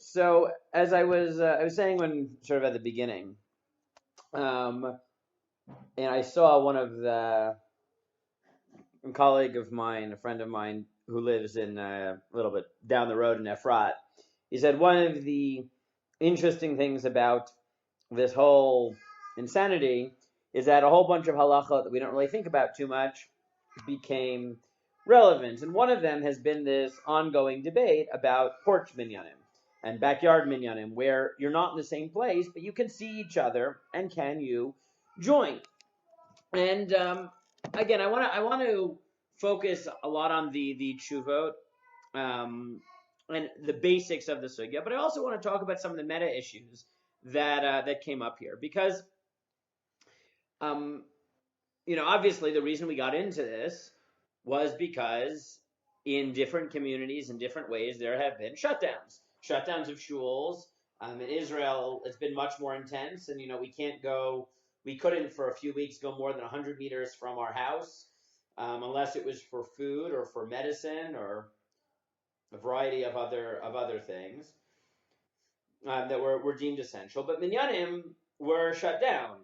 So as I was saying when sort of at the beginning, and I saw one of a colleague of mine, a friend of mine who lives in a little bit down the road in Efrat. He said one of the interesting things about this whole insanity is that a whole bunch of halacha that we don't really think about too much became relevant. And one of them has been this ongoing debate about porch minyanim and backyard minyanim, where you're not in the same place, but you can see each other, and can you join? And again, I want to focus a lot on the tshuvot and the basics of the sugya, but I also want to talk about some of the meta issues that came up here, because obviously the reason we got into this was because in different communities, in different ways, there have been shutdowns of shuls. In Israel, it's been much more intense, and we couldn't for a few weeks go more than 100 meters from our house, unless it was for food or for medicine or a variety of other things that were deemed essential. But minyanim were shut down,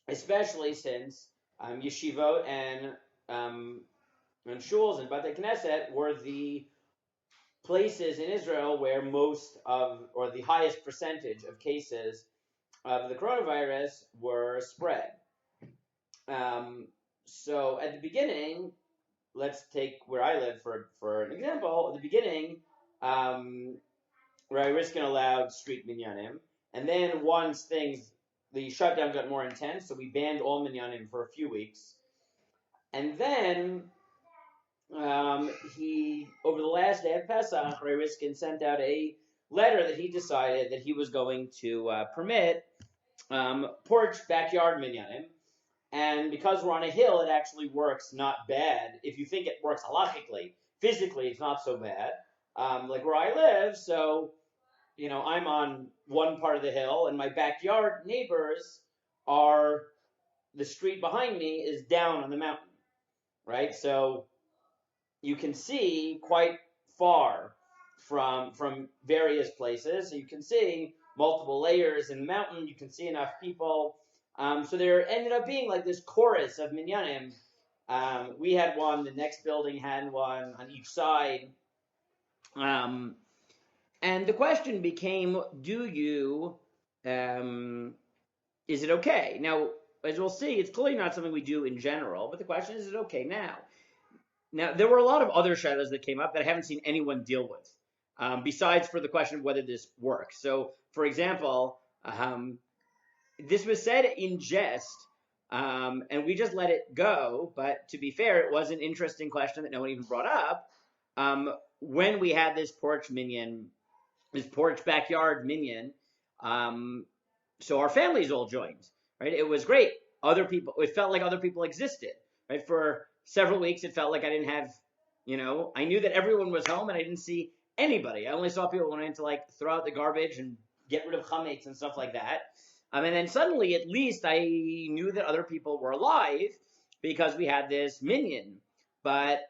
especially since yeshivot and shuls and Batei Knesset were the places in Israel where most of, or the highest percentage of cases of the coronavirus were spread. So at the beginning, let's take where I live for an example. At the beginning, Rabbi Riskin allowed street minyanim, and then once the shutdown got more intense, so we banned all minyanim for a few weeks, and then he, over the last day of Pesach, Rabbi Riskin sent out a letter that he decided that he was going to permit porch backyard minyanim. And because we're on a hill, it actually works not bad. If you think it works halachically, physically, it's not so bad. Like where I live, so, I'm on one part of the hill, and my backyard neighbors the street behind me is down on the mountain, right? So you can see quite far from various places. So you can see multiple layers in the mountain. You can see enough people. So there ended up being like this chorus of minyanim. We had one, the next building had one on each side. And the question became, is it okay? Now, as we'll see, it's clearly not something we do in general, but the question is it okay now? Now, there were a lot of other shadows that came up that I haven't seen anyone deal with, besides for the question of whether this works. So, for example, this was said in jest, and we just let it go. But to be fair, it was an interesting question that no one even brought up. When we had this porch backyard minyan, so our families all joined, right? It was great. It felt like other people existed, right? For several weeks, it felt like I didn't have, I knew that everyone was home and I didn't see anybody. I only saw people when I went to throw out the garbage and get rid of chametz and stuff like that. And then suddenly, at least, I knew that other people were alive because we had this minyan. But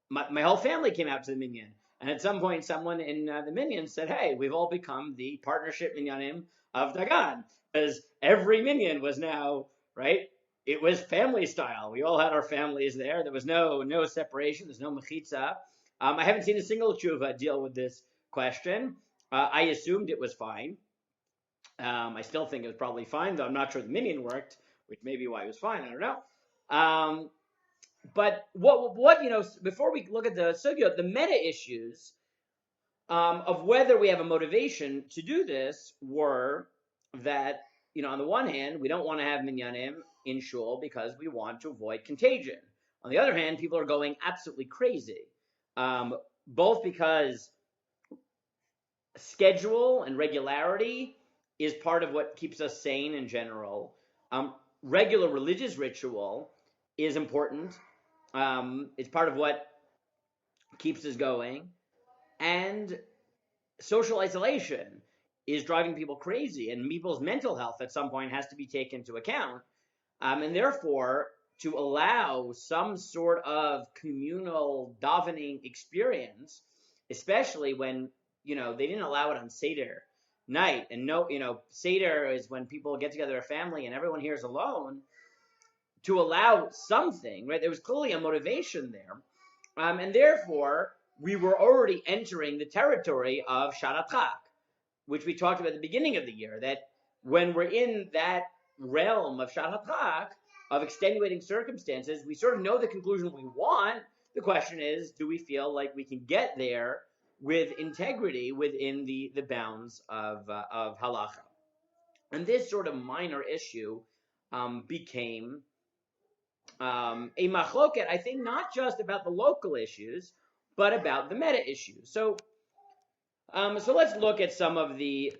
my whole family came out to the minyan. And at some point, someone in the minyan said, hey, we've all become the partnership minyanim of Dagan. Because every minyan was now, right? It was family style. We all had our families there. There was no separation. There's no mechitza. I haven't seen a single tshuva deal with this question. I assumed it was fine. I still think it was probably fine, though I'm not sure the minyan worked, which may be why it was fine. I don't know. But what before we look at the sugya, the meta issues of whether we have a motivation to do this were that, on the one hand, we don't want to have minyanim in shul because we want to avoid contagion. On the other hand, people are going absolutely crazy, both because schedule and regularity is part of what keeps us sane in general. Regular religious ritual is important. It's part of what keeps us going. And social isolation is driving people crazy, and people's mental health at some point has to be taken into account. And therefore, to allow some sort of communal davening experience, especially when they didn't allow it on Seder night. And no, Seder is when people get together a family and everyone here is alone. To allow something, right? There was clearly a motivation there. And therefore, we were already entering the territory of Sharat Chag, which we talked about at the beginning of the year, that when we're in that realm of Sharat Chag, of extenuating circumstances, we sort of know the conclusion we want. The question is, do we feel like we can get there with integrity within the bounds of halacha? And this sort of minor issue became a machloket, I think, not just about the local issues, but about the meta issues. So let's look at some of the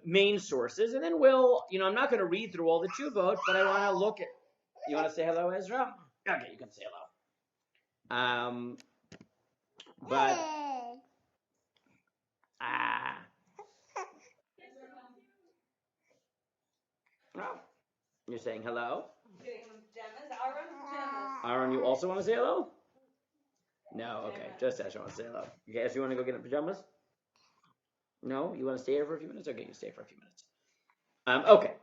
main sources, and then we'll, I'm not going to read through all the tshuvot, but I want to look at. You want to say hello, Ezra? Okay, you can say hello. But oh, you're saying hello. Aaron, you also want to say hello? No, okay. Just Asher wants to say hello. Okay, so you want to go get in pajamas? No? You want to stay here for a few minutes? Okay, you stay for a few minutes. Okay.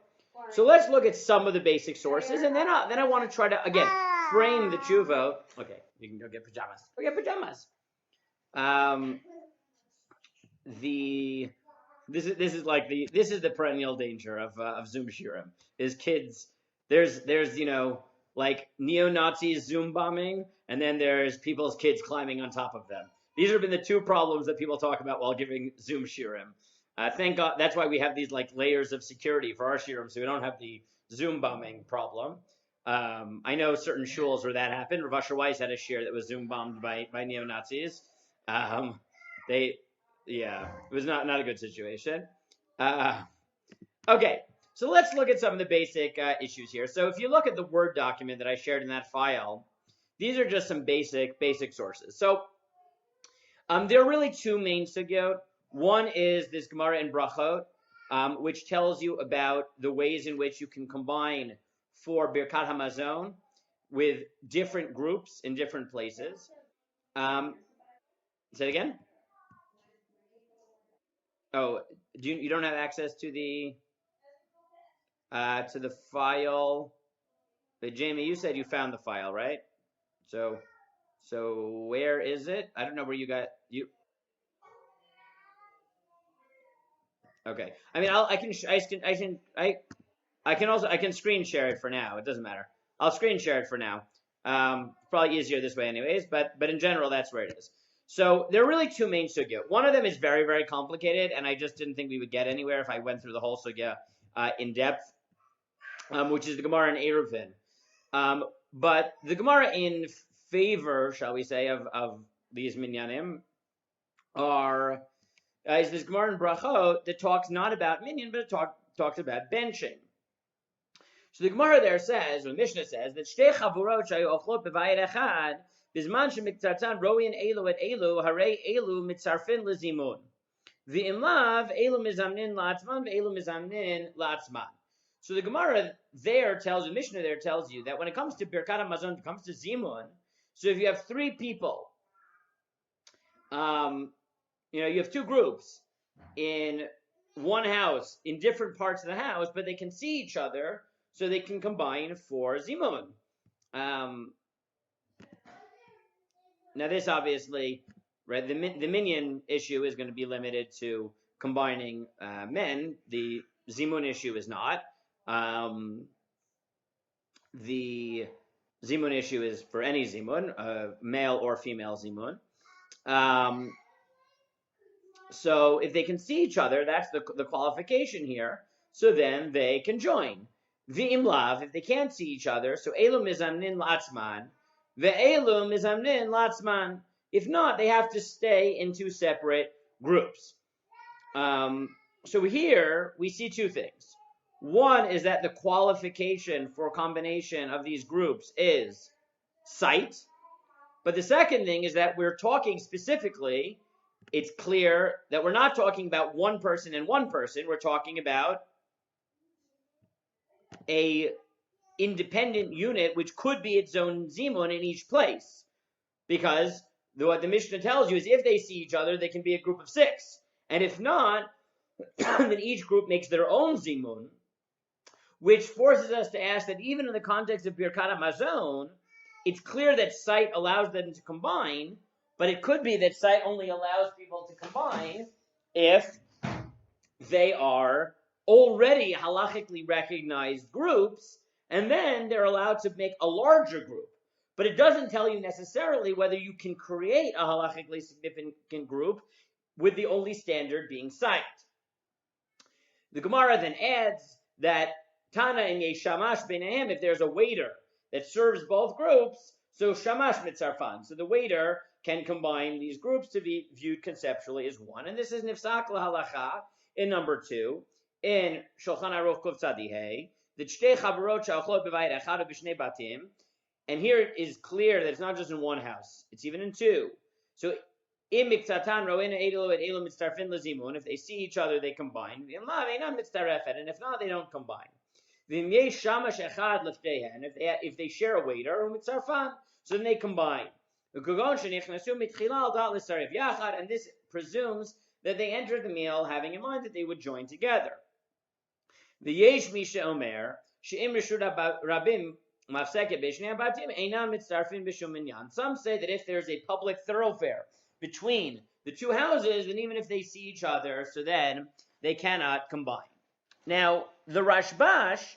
So let's look at some of the basic sources, and then I want to try to, again, frame the tshuva. Okay, you can go get pajamas. Go get pajamas. This is the perennial danger of Zoom shiurim is kids. There's like neo-Nazis Zoom bombing, and then there's people's kids climbing on top of them. These have been the two problems that people talk about while giving Zoom shiurim. Thank God, that's why we have these like layers of security for our shiurim, so we don't have the Zoom bombing problem. I know certain shuls where that happened. Rav Asher Weiss had a shiur that was Zoom bombed by neo-Nazis. It was not a good situation. Okay, so let's look at some of the basic issues here. So if you look at the Word document that I shared in that file, these are just some basic sources. So there are really two main sugyot. One is this Gemara in Brachot, which tells you about the ways in which you can combine for Birkat Hamazon with different groups in different places. Say it again. Oh, you don't have access to the file? But Jamie, you said you found the file, right? So where is it? I don't know where you got you. Okay. I mean, I can screen share it for now. It doesn't matter. I'll screen share it for now. Probably easier this way, anyways. But in general, that's where it is. So there are really two main sugya. One of them is very, very complicated, and I just didn't think we would get anywhere if I went through the whole sugya in depth, which is the Gemara in Eruvin. But the Gemara in favor, shall we say, of these minyanim is this Gemara in Brachot that talks not about minyan, but it talks about benching. So the Gemara there says, or the Mishnah says, that shtei chavurot shayu ochlot b'vayit echad bizman shemiktzartan roin elu et elu harei elu mitzarfin lezimun v'im lav elu mizamnin la'atzman v'elu mizamnin la'atzman. So the Gemara there tells you, Mishnah there tells you that when it comes to Birkat HaMazon, when it comes to Zimun, so if you have three people, you have two groups in one house, in different parts of the house, but they can see each other, so they can combine for Zimun. Now this obviously, right, the minyan issue is going to be limited to combining men. The Zimun issue is not. The Zimun issue is for any Zimun, male or female Zimun. So if they can see each other, that's the qualification here. So then they can join. V'im lav, if they can't see each other, so elu mizamnin la'atzman, ve'elu mizamnin la'atzman. If not, they have to stay in two separate groups. So here we see two things. One is that the qualification for combination of these groups is sight. But the second thing is that we're talking specifically, it's clear that we're not talking about one person and one person. We're talking about a independent unit which could be its own zimun in each place. Because what the Mishnah tells you is if they see each other, they can be a group of six. And if not, then each group makes their own zimun, which forces us to ask that even in the context of Birkat HaMazon, it's clear that sight allows them to combine, but it could be that sight only allows people to combine if they are already halachically recognized groups, and then they're allowed to make a larger group. But it doesn't tell you necessarily whether you can create a halachically significant group with the only standard being sight. The Gemara then adds that Tana in Yesh Shamash B'neihem, if there's a waiter that serves both groups, so Shamash Mitzarfan, so the waiter can combine these groups to be viewed conceptually as one. And this is Nifsak L'Halacha in number 2, in Shulchan Aruch Kuf Tzadi the Shtei Chavarot She'ochlot B'Bayit Echad U'B'Shnei Batim, and here it is clear that it's not just in one house, it's even in two. So if they see each other, they combine. And if not, they don't combine. And if they share a waiter, so then they combine. And this presumes that they entered the meal having in mind that they would join together. The Yesh Misha Omer, She'im Reshut Rabim, some say that if there's a public thoroughfare between the two houses, then even if they see each other, so then they cannot combine. Now, the Rashbash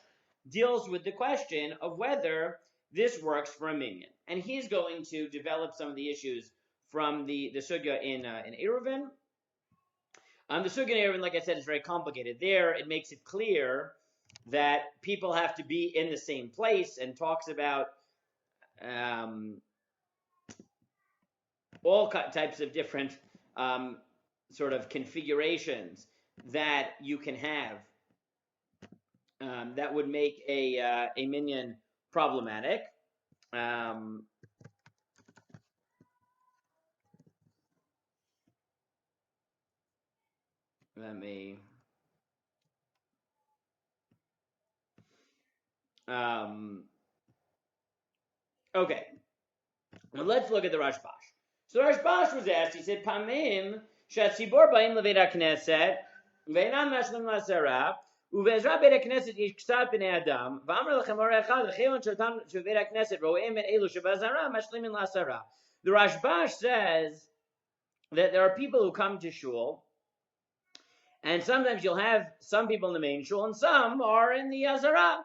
deals with the question of whether this works for a minyan, and he's going to develop some of the issues from the sugya in Eruvin. The sugya in Eruvin, like I said, is very complicated. There, it makes it clear that people have to be in the same place, and talks about all types of different sort of configurations that you can have that would make a minyan problematic. Let me. Okay. Now let's look at the Rashbash. So the Rashbash was asked, he said, Pamim shatzibor ba'im leveit HaKnesset ve'enam mashlim la'asara uve'ezra beit HaKnesset yesh k'sat b'nei adam v'amar lechem oreh echad l'chilon shotam shebeit HaKnesset ro'im et elu shebazara mashlimin la'asara. The Rashbash says that there are people who come to shul, and sometimes you'll have some people in the main shul and some are in the Azara.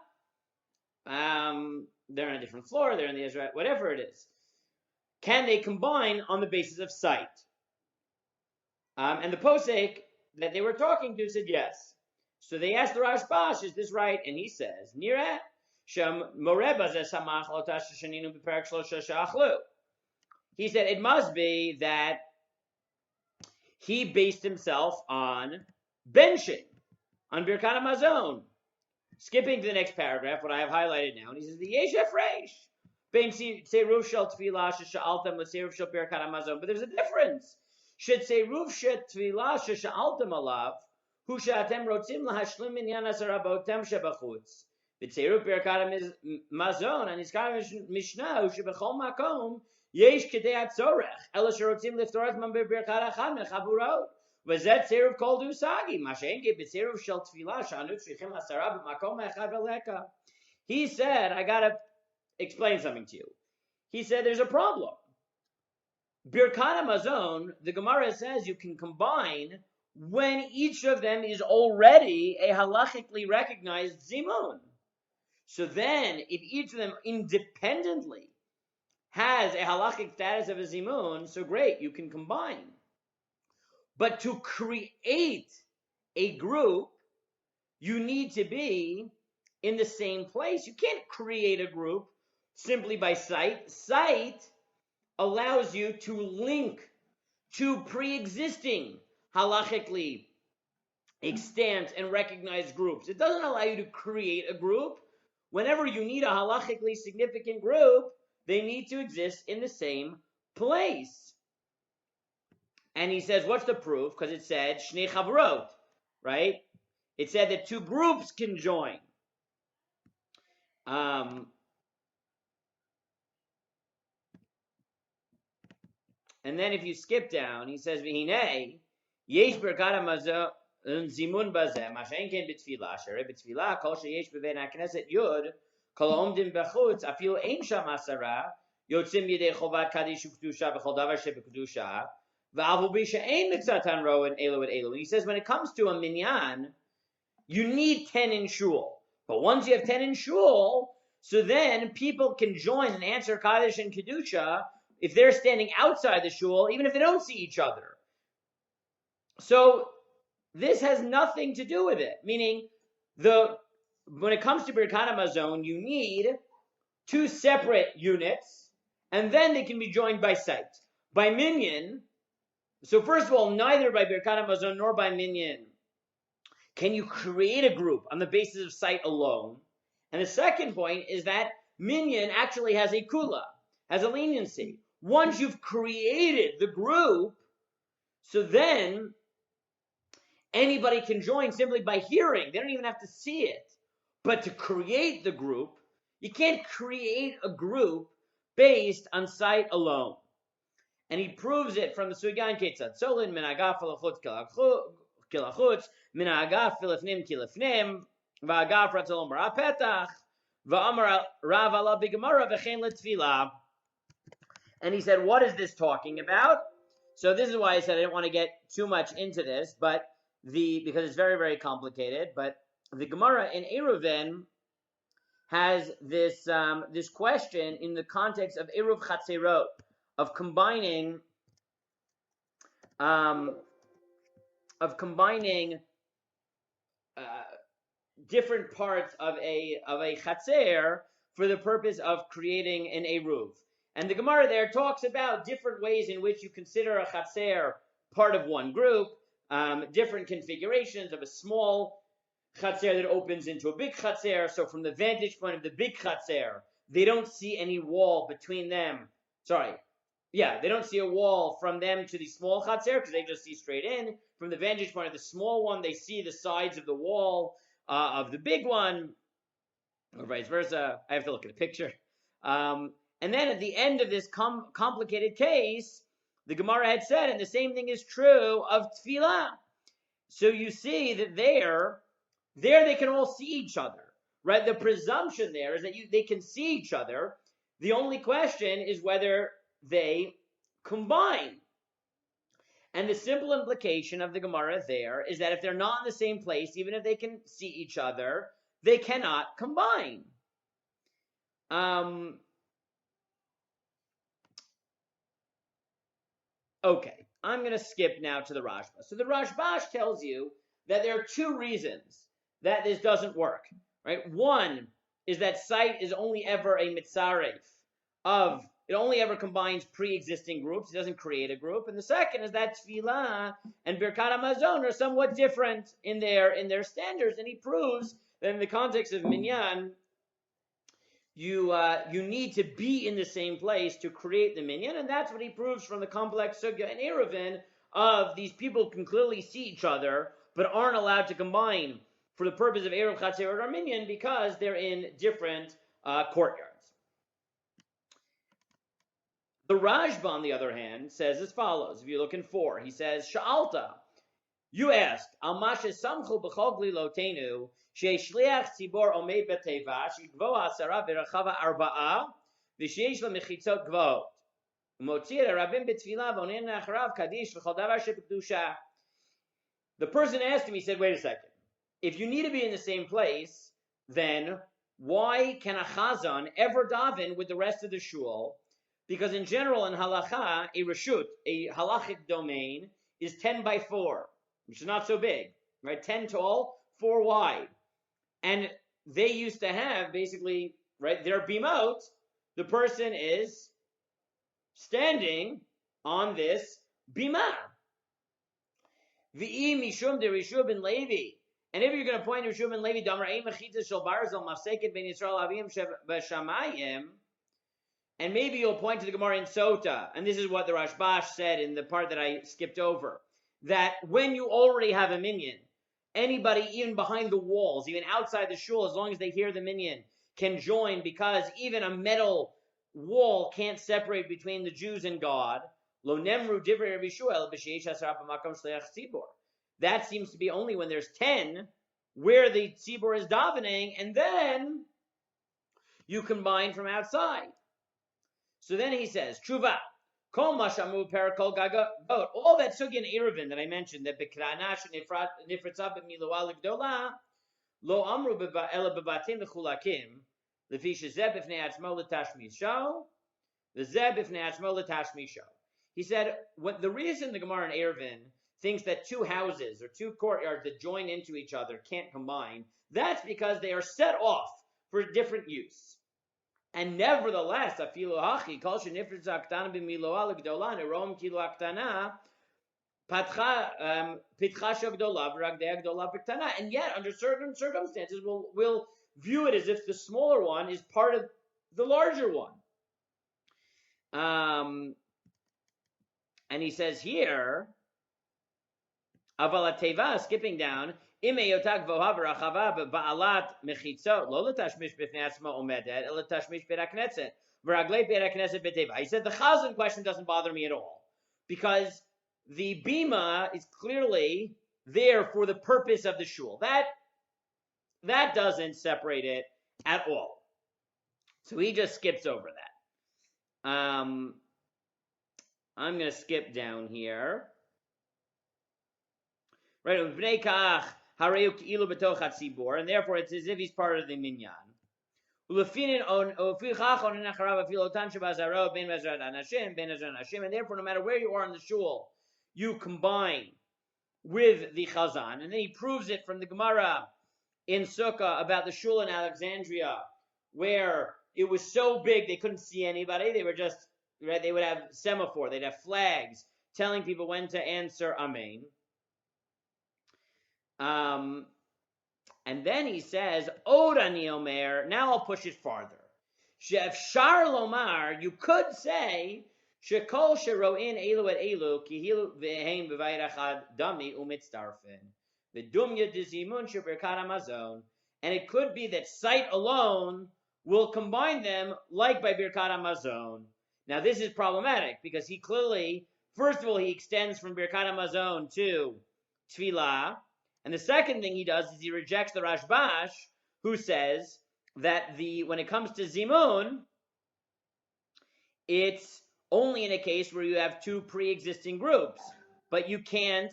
They're on a different floor, they're in the Azara, whatever it is. Can they combine on the basis of sight? And the posek that they were talking to said yes. So they asked the Rashbash, is this right? And he says, Nireh Shem Moreba Zeh Samach Lotash Shaninu B'Perek Shlosha She'achlu. He said it must be that he based himself on benching, on Birkat HaMazon. Skipping to the next paragraph, what I have highlighted now, and he says, the Yeshef Reish. But there's a difference. Should say Ruv Shet Tfilah Sha'altem Alav, Hu Sha'atem Rotzim Lahashlim Minyan Asara Botem Shebachutz. B'Tzeruv Birkat HaMazon, and Iskar Mishnah, Hu Shebechol Makom, Yesh Kedei HaTzorech, Ela Sherotzim Liftorat Man Birkat HaChad Mechavurot. V'zet Tzeruv Kol Dusagi, Mashenke B'Tzeruv Shel Tfilah Sha'anut Shrichim Asara B'Makom Echad V'Leka. He said, I gotta explain something to you. He said there's a problem. Birkat HaMazon, the Gemara says you can combine when each of them is already a halachically recognized zimun. So then, if each of them independently has a halachic status of a zimun, so great, you can combine. But to create a group, you need to be in the same place. You can't create a group simply by sight. Sight allows you to link to pre-existing halachically extant and recognized groups. It doesn't allow you to create a group. Whenever you need a halachically significant group, they need to exist in the same place. And he says, what's the proof? Because it said Shnei Chavrot, right? It said that two groups can join. And then if you skip down, he says, V'hinei, Yesh Birkat HaMazon Zimun Bazeh, Mashen Ken B'Tfilah, Shere B'Tfilah, Kol Sheyesh B'Bein HaKnesset Yud, Kol Omdim B'Chutz, Afilu Ein Sham 10, Yotzim Yedei Chovat Kaddish U'Kedusha V'Chol Davar She'B'Kedusha, V'Avu B'Isha Ein Mitzatan Ro and Elu and Elu. He says when it comes to a minyan, you need 10 in shul. But once you have 10 in shul, so then people can join and answer Kaddish and Kedusha if they're standing outside the shul, even if they don't see each other. So this has nothing to do with it. Meaning, when it comes to Birkat HaMazon, you need 2 separate units, and then they can be joined by sight. By minyan, so first of all, neither by Birkat HaMazon nor by minyan can you create a group on the basis of sight alone. And the second point is that minyan actually has a kula, has a leniency. Once you've created the group, so then anybody can join simply by hearing. They don't even have to see it. But to create the group, you can't create a group based on sight alone. And he proves it from the Sugan Ketzad. Solin min agaf alachutz kilachutz, min agaf filifnim kilifnim, va'agaf ratzalom barapetach, va'amar rav ala b'gemara v'chein l'tfilah. And he said, what is this talking about? So this is why I said I didn't want to get too much into this, but because it's very, very complicated. But the Gemara in Eruvin has this this question in the context of Eruv Chatzerot, of combining different parts of a chatzer for the purpose of creating an eruv. And the Gemara there talks about different ways in which you consider a chatzer part of one group, different configurations of a small chatzer that opens into a big chatzer. So from the vantage point of the big chatzer, they don't see any wall between them. They don't see a wall from them to the small chatzer because they just see straight in. From the vantage point of the small one, they see the sides of the wall of the big one, or vice versa. I have to look at a picture. And then at the end of this complicated case, the Gemara had said, and the same thing is true of tefillah. So you see that there they can all see each other, right? The presumption there is that they can see each other. The only question is whether they combine. And the simple implication of the Gemara there is that if they're not in the same place, even if they can see each other, they cannot combine. Okay, I'm going to skip now to the Rashba. So the Rashbash tells you that there are 2 reasons that this doesn't work, right? One is that sight is only ever a mitzaref it only ever combines pre-existing groups. It doesn't create a group. And the second is that tefillah and Birkat HaMazon are somewhat different in their standards. And he proves that in the context of minyan, you need to be in the same place to create the minyan, and that's what he proves from the complex sugya and Eruvin of these people can clearly see each other, but aren't allowed to combine for the purpose of Eruv Chatzerot or minyan because they're in different courtyards. The Rashba, on the other hand, says as follows. If you look in 4, he says, Sha'alta, you asked, Al Masha Samchu B'chol Glilotenu, She'eshliach Tzibor Omeid B'teva, She'gvo 10 V'rachava 4, V'sheish L'mechitzot Gvohot. U'motzir Rabim B'tfilah V'onin Nacharav Kaddish V'chol Davar She'B'kedusha. The person asked him, he said, wait a second. If you need to be in the same place, then why can a chazan ever daven with the rest of the shul? Because in general, in halacha, a reshut, a halachic domain, is 10 by 4, which is not so big, right? 10 tall, 4 wide. And they used to have, basically, right, their bimot, the person is standing on this bimah. V'i mishum de Rishu ben Levi. And if you're going to point to Rishu ben Levi, damar ein mechita shel barzel mafseket ben Yisrael avim b'shamayim, and maybe you'll point to the Gemara in Sota, and this is what the Rashbash said in the part that I skipped over, that when you already have a minyan, anybody even behind the walls, even outside the shul, as long as they hear the minyan, can join, because even a metal wall can't separate between the Jews and God. Lo nemru divrei Rabbi Shmuel b'sheish asara b'makom shliach tzibor. That seems to be only when there's 10 where the tzibor is davening, and then you combine from outside. So then he says, Tshuva, kol mashamu perakol gagot, all that sugi and eruvin that I mentioned, that bekranash nifritza b'miluah l'gdola, lo amru ela bebatim v'chulakim, lefi shezeh b'fnei atzmo l'tashmisho, v'zeh b'fnei atzmo l'tashmisho. He said, the reason the Gemara in Eruvin thinks that two houses or two courtyards that join into each other can't combine, that's because they are set off for different use. And nevertheless, afilu hachi kol shenifritza ktana b'miloah l'gdola nerom kilo aktana pitcha shogdola v'ragdei gdola b'ktana. And yet, under certain circumstances, we'll view it as if the smaller one is part of the larger one. And he says here, aval teva, skipping down, im eyotak voha v'rachava ba'alat mechitzot lo l'tashmish b'fnei atzma omedet el l'tashmish b'eit hakneset v'raglei b'eit hakneset b'teva. He said the chazan question doesn't bother me at all because the bima is clearly there for the purpose of the shul. That doesn't separate it at all. So he just skips over that. I'm going to skip down here. Right, and therefore it's as if he's part of the minyan. And therefore, no matter where you are in the shul, you combine with the chazan. And then he proves it from the Gemara in Sukkah about the shul in Alexandria, where it was so big they couldn't see anybody. They were just, right, they would have semaphore, they'd have flags telling people when to answer Amen. And then he says, Od ani omer, now I'll push it farther. She'efshar lomar, you could say, shekol shero'in elu et elu, kihilu ve'heim b'vayit achad dami umitzdarfen, v'dumya dizimun sheberkat hamazon. And it could be that sight alone will combine them like by Birkat HaMazon. Now this is problematic because he clearly, first of all, he extends from Birkat HaMazon to Tfilah. And the second thing he does is he rejects the Rashbash, who says that when it comes to Zimun, it's only in a case where you have two pre-existing groups, but you can't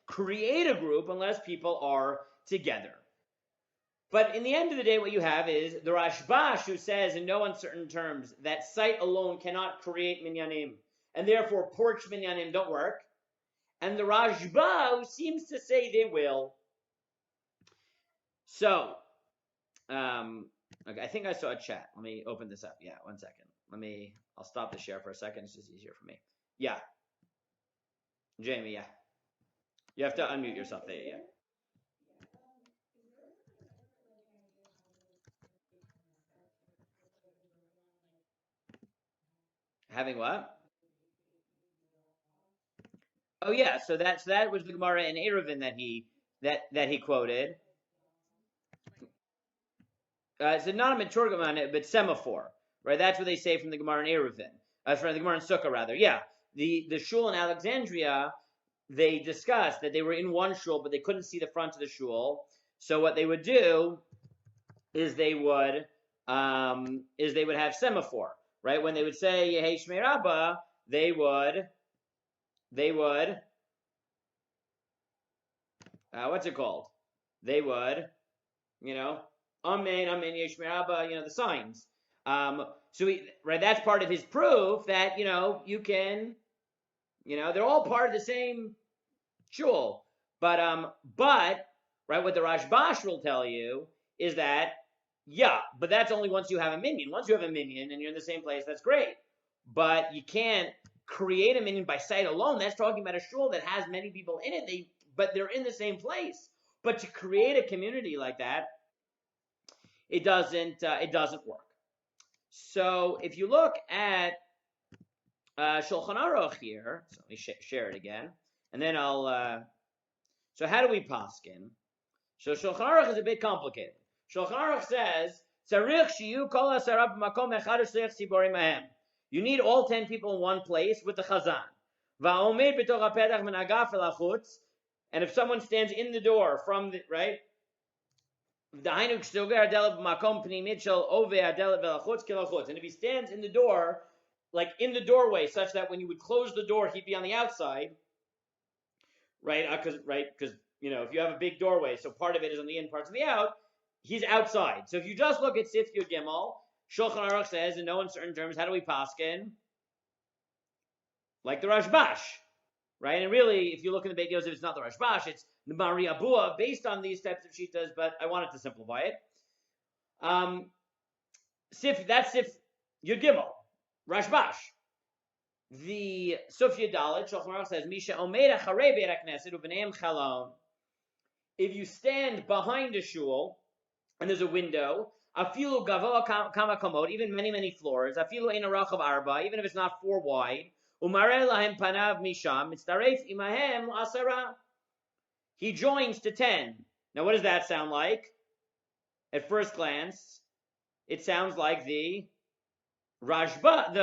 create a group unless people are together. But in the end of the day, what you have is the Rashbash, who says in no uncertain terms that sight alone cannot create minyanim, and therefore porch minyanim don't work. And the Rashba, who seems to say they will. So, okay, I think I saw a chat. Let me open this up. Yeah, 1 second. I'll stop the share for a second. It's just easier for me. Yeah. Jamie, yeah. You have to unmute yourself there, yeah. Having what? Oh yeah, so that was the Gemara in Eruvin that he quoted. So not a Meturgaman, but semaphore, right? That's what they say from the Gemara in Eruvin, from the Gemara in Sukkah rather. Yeah, the shul in Alexandria, they discussed that they were in one shul, but they couldn't see the front of the shul. So what they would do is they would have semaphore, right? When they would say Yehei Shmei Rabbah, they would what's it called? They would, Amen, Amen, Yehei Shmei Rabbah, the signs. Right, that's part of his proof that, you can, they're all part of the same shul. But right, what the Rashbash will tell you is that, yeah, but that's only once you have a minyan. Once you have a minyan and you're in the same place, that's great. But you can't create a minyan by sight alone. That's talking about a shul that has many people in it, but they're in the same place. But to create a community like that, it doesn't work. So if you look at Shulchan Aruch here, so let me share it again, and then I'll. So how do we paskin? So Shulchan Aruch is a bit complicated. Shulchan Aruch says You need all 10 people in one place with the chazan. And if someone stands in the door from the right, and if he stands in the door, like in the doorway, such that when you would close the door, he'd be on the outside, right? Because if you have a big doorway, so part of it is on the in, parts on the out, he's outside. So if you just look at Sif Yud Gimel, Shulchan Aruch says, in no uncertain terms, how do we paskin? Like the Rashbash, right? And really, if you look in the Beit Yosef, it's not the Rashbash, it's the Mari Abua, based on these types of shitas, but I wanted to simplify it. That's Sif Yud Gimel, Rashbash. The Sufya Dalit, Shulchan Aruch says, Misha Omeid Acharei Beit HaKnesset U'B'neihem Chalon. If you stand behind a shul and there's a window, afilu gavoa kama komod, even many floors, afilu ein arachav arba, even if it's not 4 wide, umareh lahem panav misham, mitzaref imahem asara. He joins to 10. Now, what does that sound like? At first glance, it sounds like the Rashba,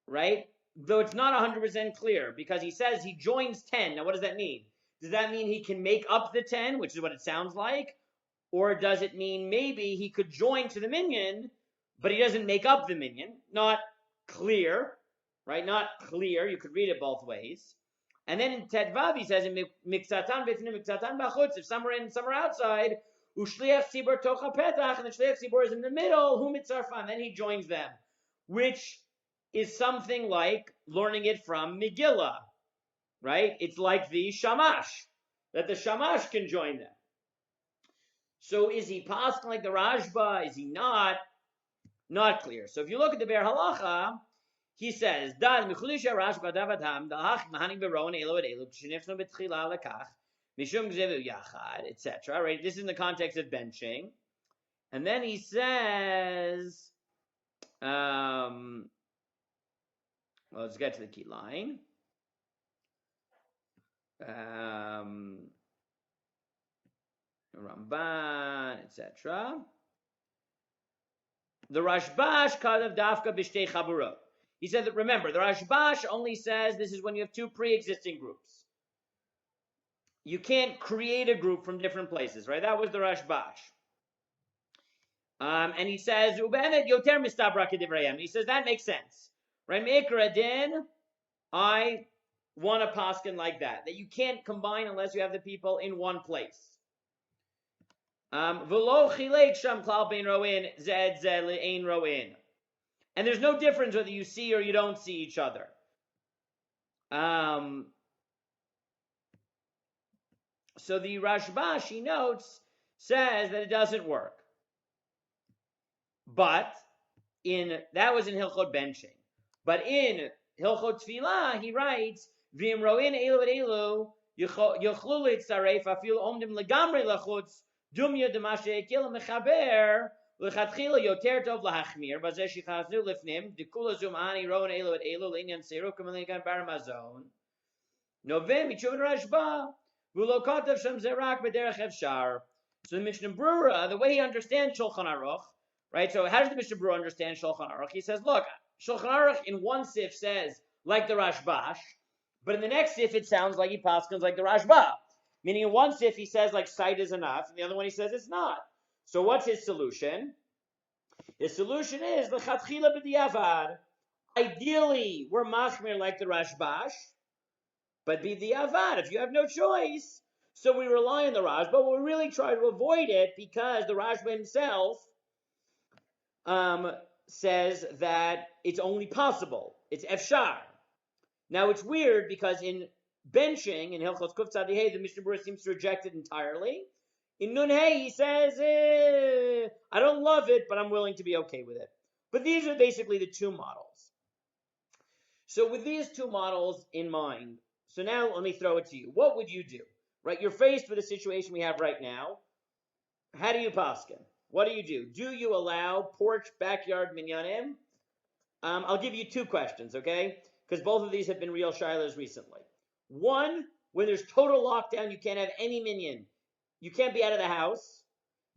right? Though it's not 100% clear, because he says he joins 10. Now, what does that mean? Does that mean he can make up the 10, which is what it sounds like? Or does it mean maybe he could join to the minyan, but he doesn't make up the minyan? Not clear, right? Not clear. You could read it both ways. And then in Tedvav, he says, in Miksatan b'fnim, Miksatan b'chutz, if some are in, some are outside, Ushliach Tzibor tocha petach, and the Shliach Tzibor is in the middle, hu mitzarfan, then he joins them, which is something like learning it from Megillah, right? It's like the Shamash, that the Shamash can join them. So is he paskin like the Rashba? Is he not? Not clear. So if you look at the Be'er Halacha, he says, "Dad michulisha Rashba davadam dalach mahaning beron elo et elo shenifnu betchila lekach mishum gzevu yachad, etc." Right. This is in the context of benching, and then he says, let's get to the key line. Ramban, etc. The Rashbash kadav dafka b'shtei chaburot. He said that, remember, the Rashbash only says this is when you have 2 pre-existing groups. You can't create a group from different places, right? That was the Rashbash. And he says, Ubenet yoter mistabra kedivrayim. He says that makes sense, right? Me'ikra adin, I want a paskin like that you can't combine unless you have the people in one place. V'lo chilek sham klal bein roin zed le'ein roin. And there's no difference whether you see or you don't see each other. So the Rashbash, he notes, says that it doesn't work. But that was in Hilchot benching. But in Hilchot Tfilah, he writes, V'im roin elu et elu, yochlu litzaref afil omdim legamre lachutz, dumya demashe ekil mechaber, l'chatchila yoter tov lahachmir, bazeh shichaznu lifnim, dekula zumani roin elu et elu, l'inyan seru, kamalikan baramazon. Novem, mitzuvin Rashba, v'lo kotav shem zerak b'derech efshar. So the Mishnah Brura, the way he understands Shulchan Aruch, right? So how does the Mishnah Brura understand Shulchan Aruch? He says, look, Shulchan Aruch in one sif says, like the Rashbash, but in the next sif it sounds like he paskins like the Rashba. Meaning in one sif he says like sight is enough, and the other one he says it's not. So what's his solution? His solution is l'chatchila b'diavad. Ideally, we're machmir like the Rashbash, but b'diavad, if you have no choice, so we rely on the Rashba, but we really try to avoid it because the Rashba himself says that it's only possible. It's efshar. Now it's weird because in benching, in Hilchos Kuf Tzadihei, the Mishnah Berurah seems to reject it entirely. In Nun Hey, he says, I don't love it, but I'm willing to be okay with it. But these are basically the 2 models. So with these 2 models in mind, so now let me throw it to you. What would you do? Right, you're faced with a situation we have right now. How do you paskin? What do? Do you allow porch, backyard, minyanim? I'll give you 2 questions, okay? Because both of these have been real shilas recently. One, when there's total lockdown, you can't have any minyan. You can't be out of the house.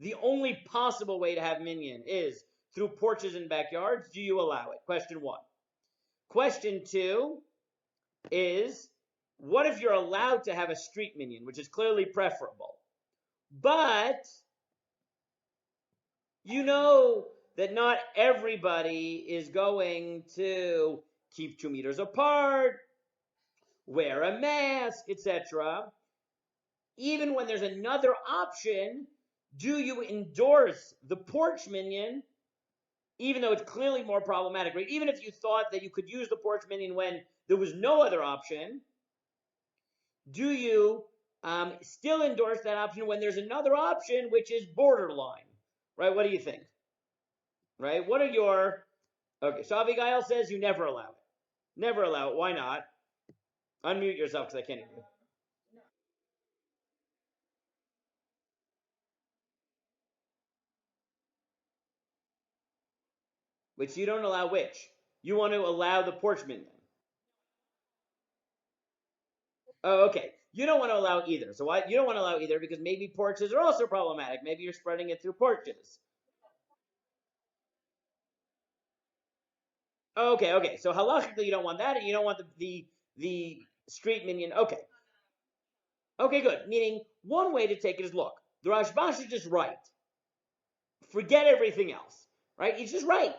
the only possible way to have minyan is through porches and backyards, do you allow it? Question 1. Question 2 is, what if you're allowed to have a street minyan, which is clearly preferable, but you know that not everybody is going to keep 2 meters apart, wear a mask, etc. Even when there's another option, do you endorse the porch minyan, even though it's clearly more problematic, right? Even if you thought that you could use the porch minyan when there was no other option, do you still endorse that option when there's another option which is borderline, right? What do you think? Right? What are your... Okay, so Abigail says you never allow it. Never allow it. Why not? Unmute yourself because I can't hear you. Which you don't allow which? You want to allow the porch minyan. Oh, okay. You don't want to allow either. So why? You don't want to allow either because maybe porches are also problematic. Maybe you're spreading it through porches. Okay. So halachically you don't want that, and you don't want the street minyan. Okay, good. Meaning one way to take it is, look, the Rashbash is just right. Forget everything else, right? He's just right.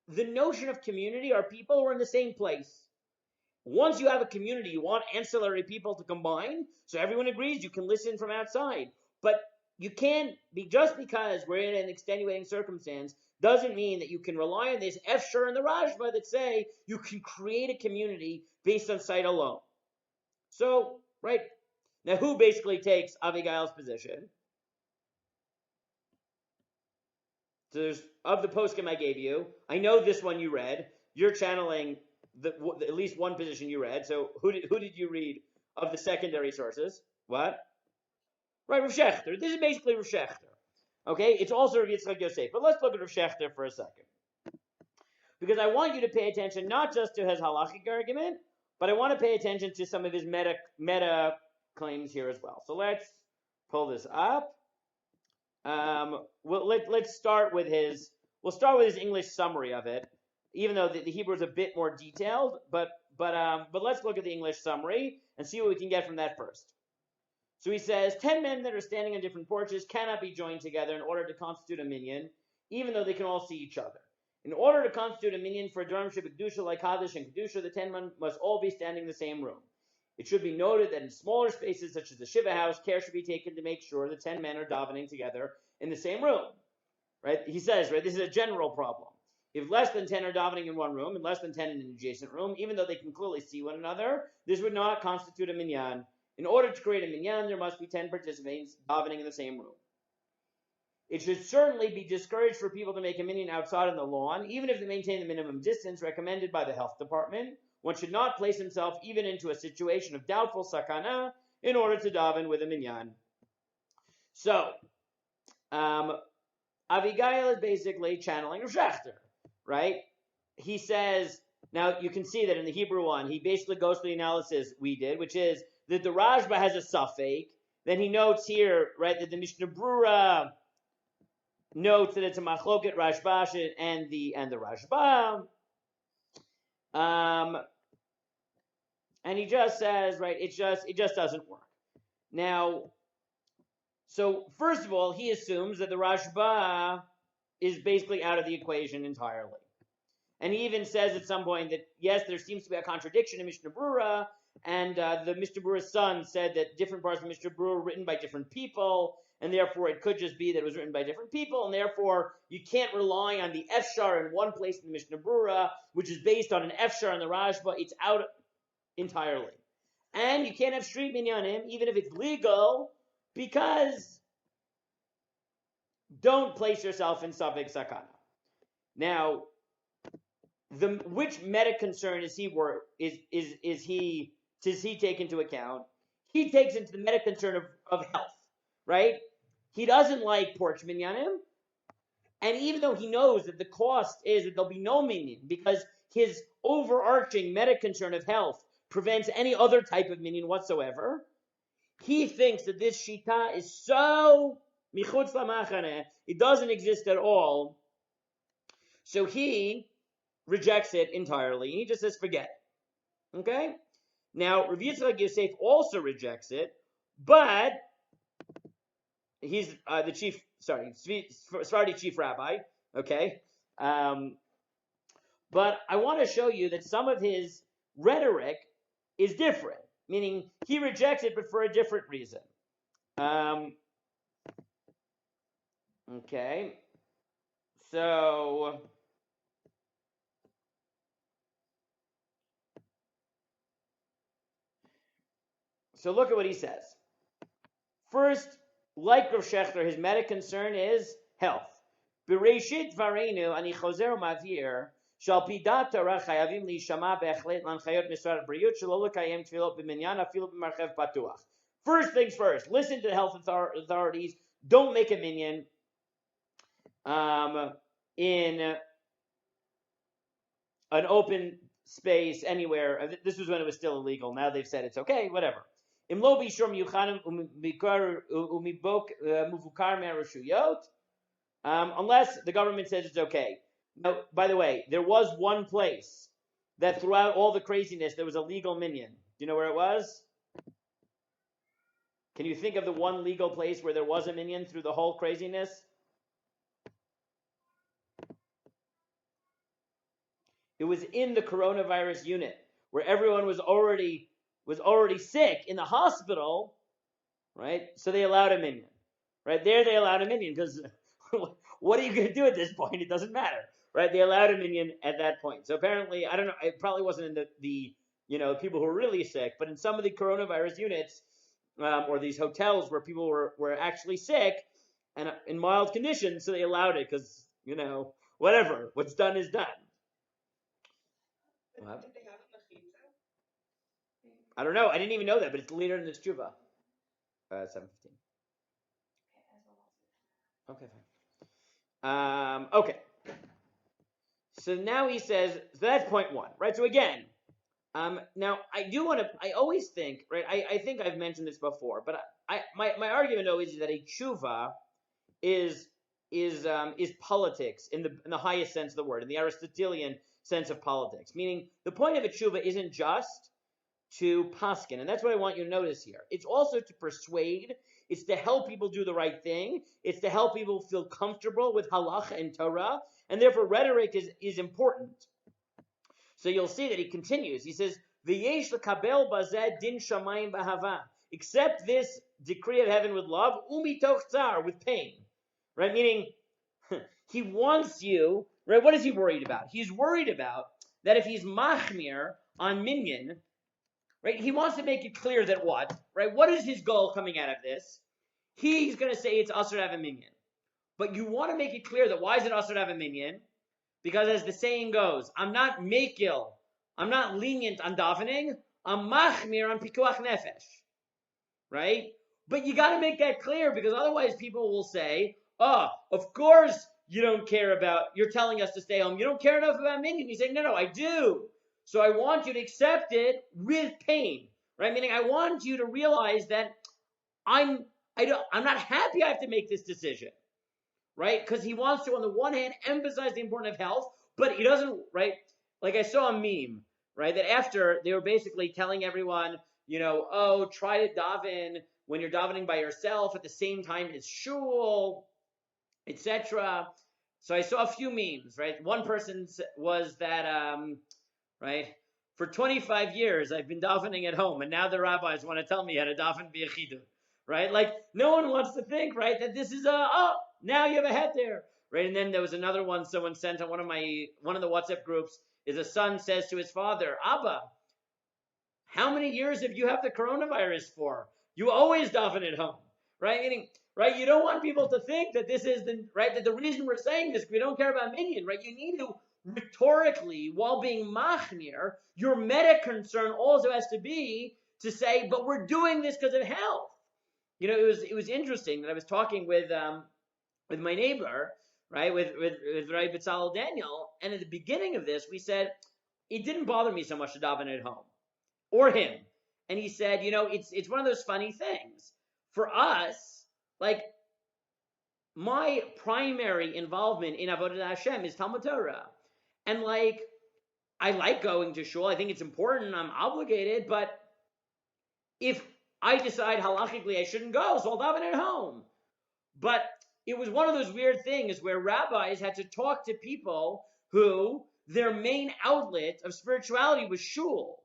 The notion of community are people who are in the same place. Once you have a community, you want ancillary people to combine, so everyone agrees you can listen from outside. But you can't be, just because we're in an extenuating circumstance, doesn't mean that you can rely on this Efshar and the Rashba that say you can create a community based on sight alone. So, right, now who basically takes Abigail's position? So there's, of the poskim I gave you, I know this one you read. You're channeling at least one position you read. So who did you read of the secondary sources? What? Right, Rav Shechter. This is basically Rav Shechter. Okay, it's also Rav Yitzchak Yosef. But let's look at Rav Shechter for a second, because I want you to pay attention not just to his halachic argument, but I want to pay attention to some of his meta claims here as well. So let's pull this up. Let's start with his. We'll start with his English summary of it, even though the Hebrew is a bit more detailed. But let's look at the English summary and see what we can get from that first. So he says, 10 men that are standing on different porches cannot be joined together in order to constitute a minyan, even though they can all see each other. In order to constitute a minyan for a Durham Kedusha like Kaddish and Kedusha, the 10 men must all be standing in the same room. It should be noted that in smaller spaces such as the Shiva house, care should be taken to make sure the 10 men are davening together in the same room. Right? He says, right, this is a general problem. If less than 10 are davening in one room and less than 10 in an adjacent room, even though they can clearly see one another, this would not constitute a minyan. In order to create a minyan, there must be 10 participants davening in the same room. It should certainly be discouraged for people to make a minyan outside on the lawn, even if they maintain the minimum distance recommended by the health department. One should not place himself even into a situation of doubtful sakana in order to daven with a minyan. So, Avigail is basically channeling Rav Shechter, right? He says, now you can see that in the Hebrew one, he basically goes through the analysis we did, which is that the Rashba has a suffix. Then he notes here, right, that the Mishnah Brura notes that it's a machloket Rashba and the Rashba. And he just says, right, it just doesn't work. Now, so first of all, he assumes that the Rashba is basically out of the equation entirely. And he even says at some point that, yes, there seems to be a contradiction in Mishnah Brura, and the Mishnah Brura's son said that different parts of Mishnah Brura were written by different people, and therefore it could just be that it was written by different people, and therefore you can't rely on the Efshar in one place in the Mishnah Brura, which is based on an Efshar in the Rashba. It's out entirely. And you can't have street minyanim, even if it's legal, because don't place yourself in Safek Sakana. Now, which meta concern does he take into account? He takes into the meta concern of health, right? He doesn't like porch minyanim, and even though he knows that the cost is that there'll be no minyan, because his overarching meta concern of health prevents any other type of minyan whatsoever, he thinks that this shita is so michutz lamachaneh, it doesn't exist at all. So he rejects it entirely. He just says, forget it. Okay? Now, Rav Yitzchak Yosef also rejects it, but he's the chief, Sephardi chief rabbi, okay? But I want to show you that some of his rhetoric is different, meaning he rejects it, but for a different reason. Okay, so look at what he says. First, like Rav Shechter, his meta concern is health. Bereshit varenu ani chozer mavir shal pidat Torah chayavim lishama be'echlet l'anchayot misrad briyut shelo lekayem tefilot b'minyan afilu b'marchev patuach. First things first, listen to the health authorities. Don't make a minyan in an open space anywhere. This was when it was still illegal. Now they've said it's okay, whatever. Unless the government says it's okay. Now, by the way, there was one place that throughout all the craziness, there was a legal minyan. Do you know where it was? Can you think of the one legal place where there was a minyan through the whole craziness? It was in the coronavirus unit, where everyone was already sick in the hospital, right? So they allowed a minyan. Right there, they allowed a minyan because what are you going to do at this point? It doesn't matter, right? They allowed a minyan at that point. So apparently, I don't know. It probably wasn't in the people who were really sick, but in some of the coronavirus units or these hotels where people were actually sick and in mild conditions, so they allowed it because whatever, what's done is done. Did they have a mechitza? I don't know. I didn't even know that, but it's later in this tshuva. 7:15. Okay, fine. Okay. So now he says, so that's point one, right? So again, now I always think, right? I think I've mentioned this before, but my argument always is that a tshuva is politics in the highest sense of the word, in the Aristotelian sense of politics. Meaning, the point of a tshuva isn't just to paskin, and that's what I want you to notice here. It's also to persuade. It's to help people do the right thing. It's to help people feel comfortable with halacha and Torah, and therefore rhetoric is important. So you'll see that he continues. He says, "V'yesh lekabel bazeh din shamayim b'hava." Accept this decree of heaven with love, umitoch tzar, with pain. Right? Meaning, he wants you, right? What is he worried about? He's worried about that if he's machmir on minyan, right? He wants to make it clear that what? Right? What is his goal coming out of this? He's going to say it's asur to have a minyan. But you want to make it clear that why is it asur to have a minyan? Because as the saying goes, I'm not mekil, I'm not lenient on davening, I'm machmir on pikuach nefesh. Right? But you got to make that clear because otherwise people will say, oh, of course you don't care about, you're telling us to stay home. You don't care enough about minyan. You say, no, I do. So I want you to accept it with pain, right? Meaning I want you to realize that I'm not happy I have to make this decision, right? Because he wants to, on the one hand, emphasize the importance of health, but he doesn't, right? Like I saw a meme, right? That after they were basically telling everyone, try to daven when you're davening by yourself at the same time as shul, etc. So I saw a few memes, right? One person was that, right? For 25 years, I've been davening at home, and now the rabbis want to tell me how to daven b'yechidut, right? Like, no one wants to think, right, that this is now you have a head there, right? And then there was another one someone sent on one of the WhatsApp groups, is a son says to his father, Abba, how many years have you had the coronavirus for? You always daven at home, right? Meaning, right, you don't want people to think that this is that the reason we're saying this, we don't care about minyan, right? You need to rhetorically, while being machmir, your meta concern also has to be to say, but we're doing this because of health. It was interesting that I was talking with my neighbor, right, with Rabbi Bezalel Daniel, and at the beginning of this, we said it didn't bother me so much to daven at home, or him, and he said, it's one of those funny things for us, like my primary involvement in Avodah Hashem is Talmud Torah. And like, I like going to shul. I think it's important. I'm obligated. But if I decide halachically I shouldn't go, so I'll daven at home. But it was one of those weird things where rabbis had to talk to people who their main outlet of spirituality was shul.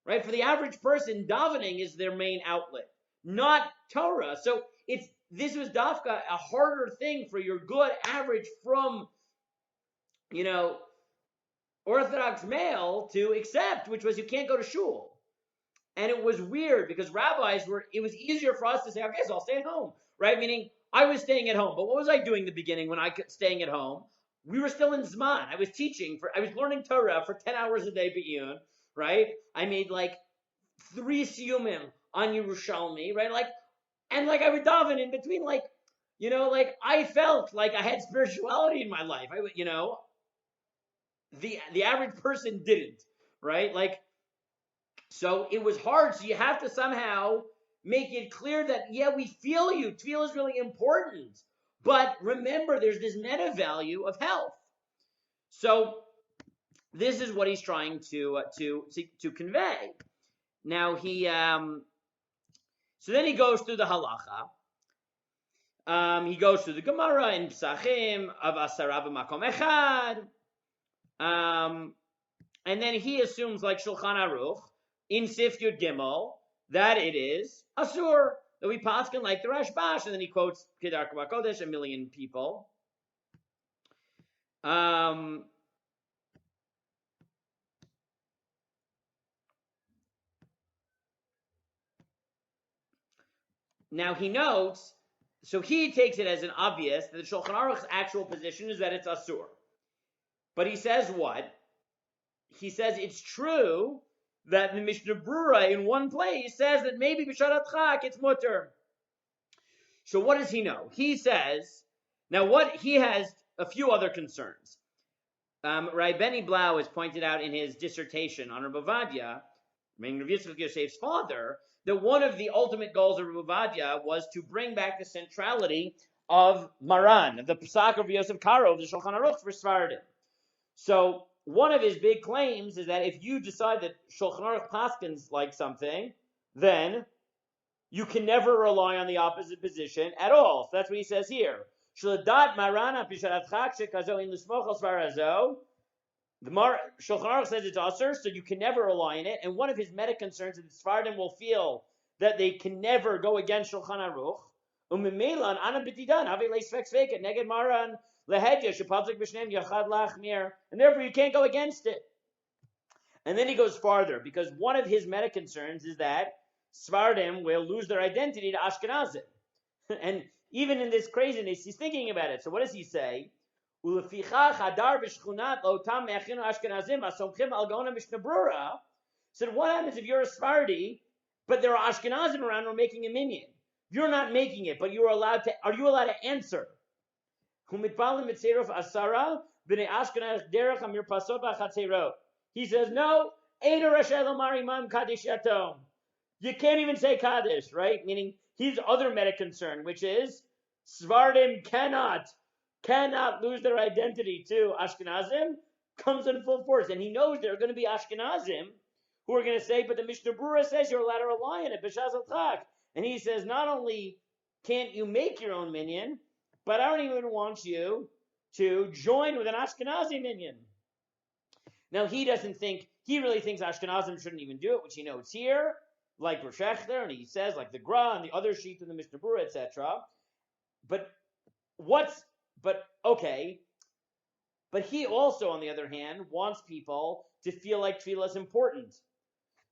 Right? For the average person, davening is their main outlet, not Torah. So this was dafka, a harder thing for your good average from, Orthodox male to accept, which was you can't go to shul. And it was weird because it was easier for us to say, okay, so I'll stay at home, right? Meaning I was staying at home. But what was I doing in the beginning when I was staying at home? We were still in Zman. I was learning Torah for 10 hours a day, b'iyun, right? I made like 3 siyumim on Yerushalmi, right? And I would daven in between, I felt like I had spirituality in my life. The average person didn't, right? So it was hard. So you have to somehow make it clear that, yeah, we feel you. Tefillah is really important. But remember, there's this meta value of health. So this is what he's trying to convey. Now so then he goes through the halacha. He goes through the Gemara in Psachim of Asara b'makom echad. And then he assumes, like Shulchan Aruch, in Sif Yud Gimel, that it is Asur, that we paskin like the Rashbash, and then he quotes Kedar Kodesh, a million people. Now he notes, so he takes it as an obvious that the Shulchan Aruch's actual position is that it's Asur. But he says what? He says it's true that the Mishnah Brura in one place says that maybe B'Sharat Chak it's mutter. So what does he know? He says, he has a few other concerns. Rabbi Benny Blau has pointed out in his dissertation on Rabbi Ovadia, Rav Yitzchak Yosef's father, that one of the ultimate goals of Rabbi Ovadia was to bring back the centrality of Maran, of the Pesach of Yosef Karo, of the Shulchan Aruch for Sfardim. So one of his big claims is that if you decide that Shulchan Aruch paskins like something, then you can never rely on the opposite position at all. So that's what he says here. Shuladat Marana Pisharat Chak Shekazo in Lusmoch al Svarazo. The Shulchan Aruch says it's usher, so you can never rely on it. And one of his meta concerns is that Sfardim will feel that they can never go against Shulchan Aruch. Umimeilan Ana B'tidan Havi Leisvek Sveket Neged Maran Lehedya Shepavzik B'Shneim Yachad Lachmir, and therefore you can't go against it. And then he goes farther because one of his meta concerns is that Sfardim will lose their identity to Ashkenazim. And even in this craziness, he's thinking about it. So what does he say? So what happens if you're a Sephardi, but there are Ashkenazim around who are making a minyan? You're not making it, but are you allowed to answer? He says, no, you can't even say Kaddish, right? Meaning his other meta concern, which is Svardim cannot lose their identity to Ashkenazim, comes in full force. And he knows there are going to be Ashkenazim who are going to say, but the Mishnah Brura says you're allowed to rely on it, B'Shas al-Chak. And he says, not only can't you make your own minyan, but I don't even want you to join with an Ashkenazi minyan. Now he really thinks Ashkenazim shouldn't even do it, which he notes here, like Rosh Hashanah, and he says, like the Gra and the other sheet in the Mishnah Brura, etc. But he also, on the other hand, wants people to feel like tefillah is important.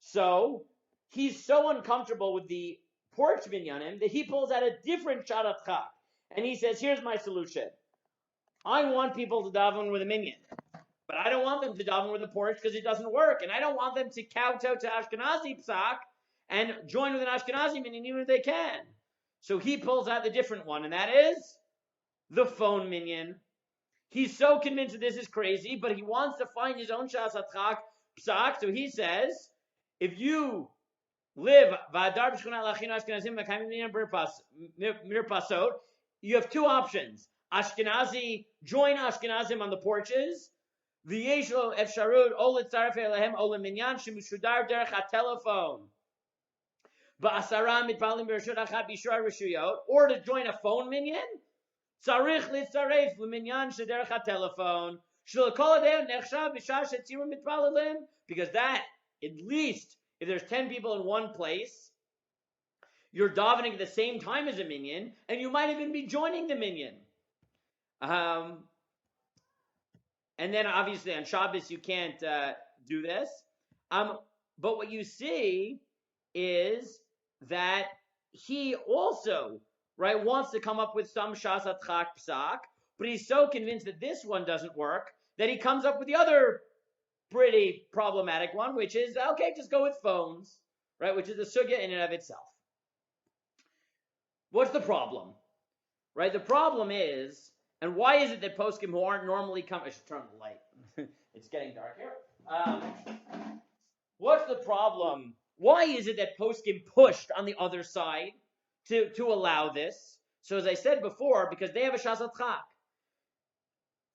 So he's so uncomfortable with the porch minyanim that he pulls out a different sharat chak. And he says, here's my solution. I want people to daven with a minyan. But I don't want them to daven with a porch because it doesn't work. And I don't want them to kowtow to Ashkenazi psak and join with an Ashkenazi minyan even if they can. So he pulls out the different one, and that is the phone minyan. He's so convinced that this is crazy, but he wants to find his own shas hatzchak psak. So he says, if you live mirpasot, you have two options. Ashkenazi, join Ashkenazim on the porches. V'yesh lo efsharut o letzaref elehem o leminyan shemushudar derech hatelephone. Ba'asara mitpalim b'reshut achat b'shur reshuyot, or to join a phone minyan. Tzarich litzaref leminyan shederech hatelephone. Shlekol adeh nechshav b'shah shetziru mitpalalim, because that, at least, if there's 10 people in one place, you're davening at the same time as a minyan, and you might even be joining the minyan. And then obviously on Shabbos you can't do this. But what you see is that he also, right, wants to come up with some shas atchak psak, but he's so convinced that this one doesn't work that he comes up with the other pretty problematic one, which is, okay, just go with phones, right, which is a sugya in and of itself. What's the problem? Right, the problem is, and why is it that poskim who aren't normally I should turn the light. It's getting dark here. What's the problem? Why is it that poskim pushed on the other side to allow this? So as I said before, because they have a shas atchak.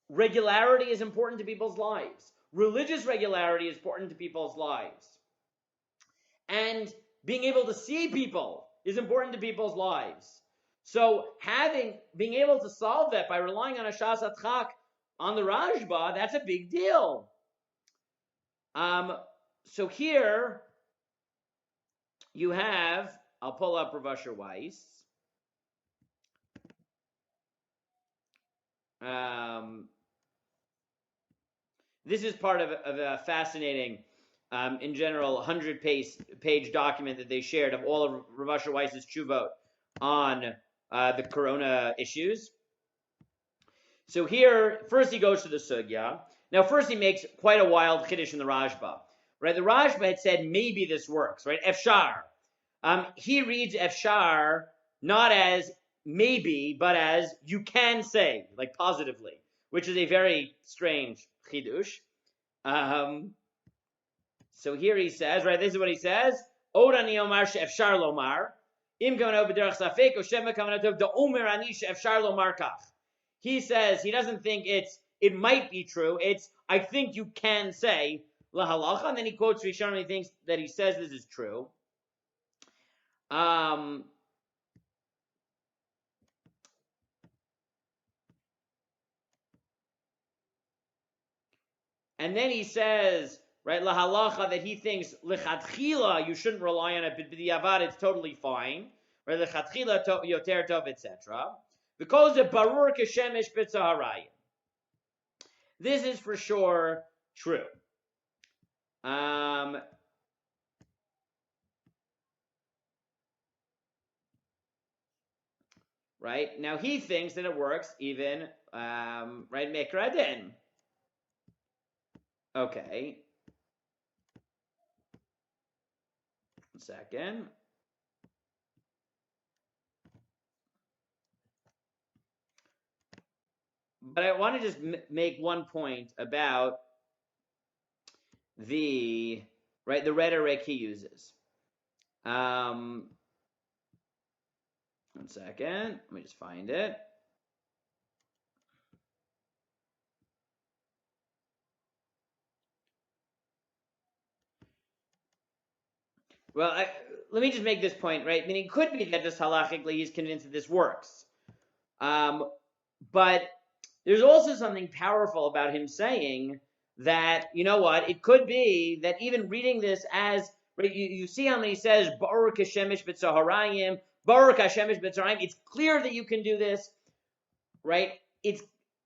Regularity is important to people's lives. Religious regularity is important to people's lives. And being able to see people is important to people's lives. So being able to solve that by relying on a shas atchak on the Rashba, that's a big deal. So here you have, I'll pull up Rav Asher Weiss. This is part of a fascinating, in general, 100-page document that they shared of all of Rav Asher Weiss's tshuvot on the corona issues. So here, first he goes to the sugya. Now, first he makes quite a wild chiddush in the Rashba. Right, the Rashba had said maybe this works. Right, efshar. He reads efshar not as maybe, but as you can say, like positively, which is a very strange chidush. So here he says, right, this is what he says. Od ani omar she'efshar lomar. Im kavanato b'derech safek o shema kavanato da'omer ani she'efshar lomar kach. He says he doesn't think it might be true. It's I think you can say la halacha, and then he quotes Rishon and he thinks that he says this is true. And then he says, right, la halacha, that he thinks lechatchila you shouldn't rely on it, but b'diavad it's totally fine. Right, lechatchila yoter tov, etc. Because of barur keshemesh b'tzaharayim. This is for sure true. Right, now he thinks that it works even, right, mekradin. Okay. 1 second. But I want to just make one point about the rhetoric he uses. 1 second. Let me just find it. Well, let me just make this point, right? I mean, it could be that just halachically he's convinced that this works. But there's also something powerful about him saying that, you know what, it could be that even reading this as, right, you see how many he says, Baruch Hashemesh b'tzaharayim, Baruch Hashemesh b'tzaharayim, it's clear that you can do this, right?